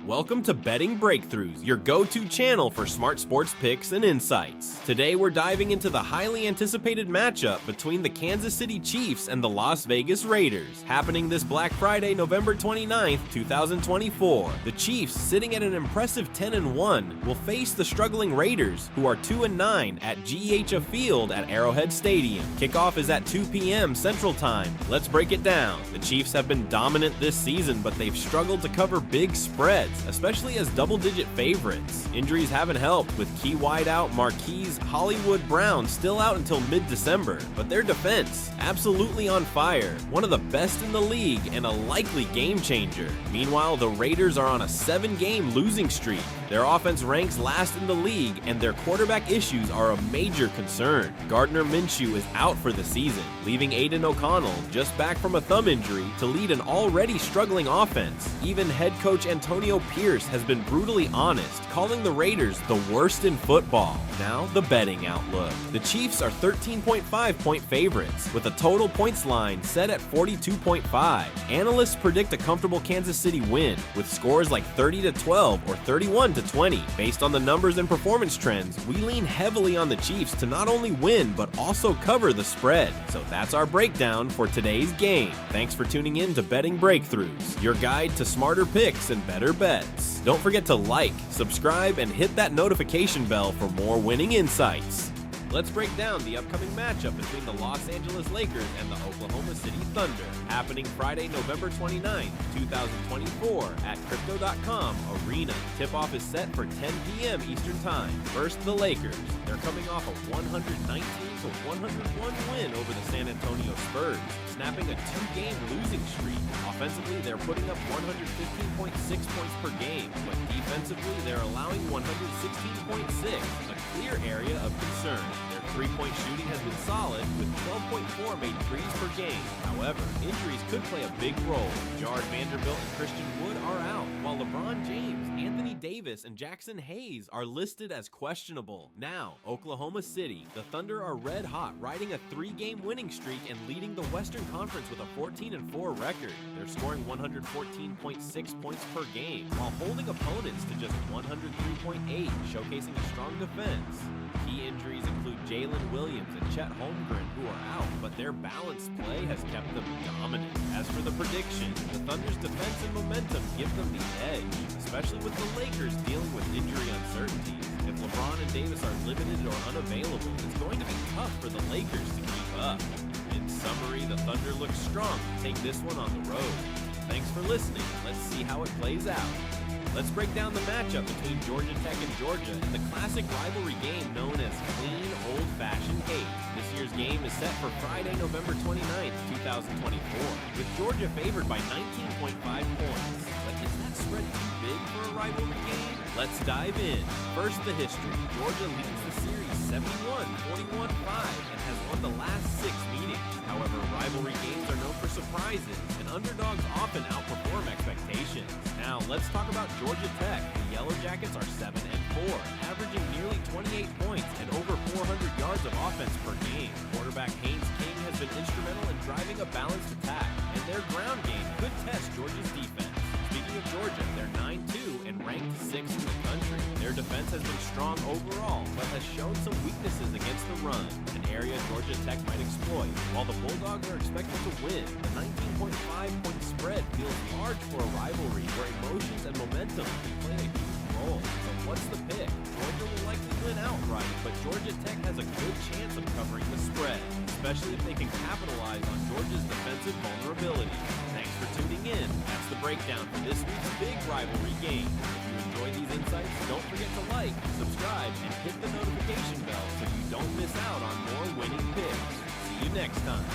Welcome to Betting Breakthroughs, your go-to channel for smart sports picks and insights. Today we're diving into the highly anticipated matchup between the Kansas City Chiefs and the Las Vegas Raiders, happening this Black Friday, November 29th, 2024. The Chiefs, sitting at an impressive 10-1, will face the struggling Raiders, who are 2-9 at GEH Field at Arrowhead Stadium. Kickoff is at 2 p.m. Central Time. Let's break it down. The Chiefs have been dominant this season, but they've struggled to cover big spreads, especially as double-digit favorites. Injuries haven't helped, with key wideout Marquise Hollywood Brown still out until mid-December, but their defense, absolutely on fire, one of the best in the league and a likely game changer. Meanwhile, the Raiders are on a 7-game losing streak. Their offense ranks last in the league, and their quarterback issues are a major concern. Gardner Minshew is out for the season, leaving Aiden O'Connell, just back from a thumb injury, to lead an already struggling offense. Even head coach Antonio Pierce has been brutally honest, calling the Raiders the worst in football. Now, the betting outlook. The Chiefs are 13.5-point favorites, with a total points line set at 42.5. Analysts predict a comfortable Kansas City win, with scores like 30-12 or 31-20. Based on the numbers and performance trends, we lean heavily on the Chiefs to not only win, but also cover the spread. So that's our breakdown for today's game. Thanks for tuning in to Betting Breakthroughs, your guide to smarter picks and better bets. Don't forget to like, subscribe, and hit that notification bell for more winning insights. Let's break down the upcoming matchup between the Los Angeles Lakers and the Oklahoma City Thunder, happening Friday, November 29th, 2024 at Crypto.com Arena. Tip-off is set for 10 p.m. Eastern Time. First, the Lakers. They're coming off a 119-101 win over the San Antonio Spurs, snapping a 2-game losing streak. Offensively, they're putting up 115.6 points per game, but defensively, they're allowing 116.6, a clear area of concern. Their three-point shooting has been solid, with 12.4 made threes per game. However, injuries could play a big role. Jared Vanderbilt and Christian Wood are out, while LeBron James, Anthony Davis, and Jackson Hayes are listed as questionable. Now, Oklahoma City. The Thunder are red hot, riding a 3-game winning streak and leading the Western Conference with a 14-4 record. They're scoring 114.6 points per game, while holding opponents to just 103.8, showcasing a strong defense. Key injuries include Jalen Williams and Chet Holmgren, who are out, but their balanced play has kept them dominant. As for the prediction, the Thunder's defense and momentum give them the edge, especially with the Lakers dealing with injury uncertainties. If LeBron and Davis are limited or unavailable, it's going to be tough for the Lakers to keep up. In summary, the Thunder looks strong to take this one on the road. Thanks for listening. Let's see how it plays out. Let's break down the matchup between Georgia Tech and Georgia in the classic rivalry game known as Clean Old-Fashioned Hate. This year's game is set for Friday, November 29th, 2024, with Georgia favored by 19.5 points. But is that spread too big for a rivalry game? Let's dive in. First, the history. Georgia leads the series 71-41-5 and has won the last 6 meetings. However, rivalry games are known for surprises, and underdogs often outperform expectations. Now, let's talk about Georgia Tech. The Yellow Jackets are 7-4, averaging nearly 28 points and over 400 yards of offense per game. Quarterback Haynes King has been instrumental in driving a balanced attack, and their ground game could test Georgia's defense. Speaking of Georgia, they're 9-2 and ranked 6th in the country. Their defense has been strong overall, but has shown some weaknesses against the run, an area Georgia Tech might exploit. While the Bulldogs are expected to win, the 19.5-point spread feels large for a rivalry where emotions and momentum can play a huge role. But what's the pick? Georgia will likely win outright, but Georgia Tech has a good chance of covering the spread, especially if they can capitalize on Georgia's defensive vulnerability. Thanks for tuning in. That's the breakdown for this week's big rivalry game. If you enjoyed these insights, don't forget to like, subscribe, and hit the notification bell so you don't miss out on more winning picks. See you next time.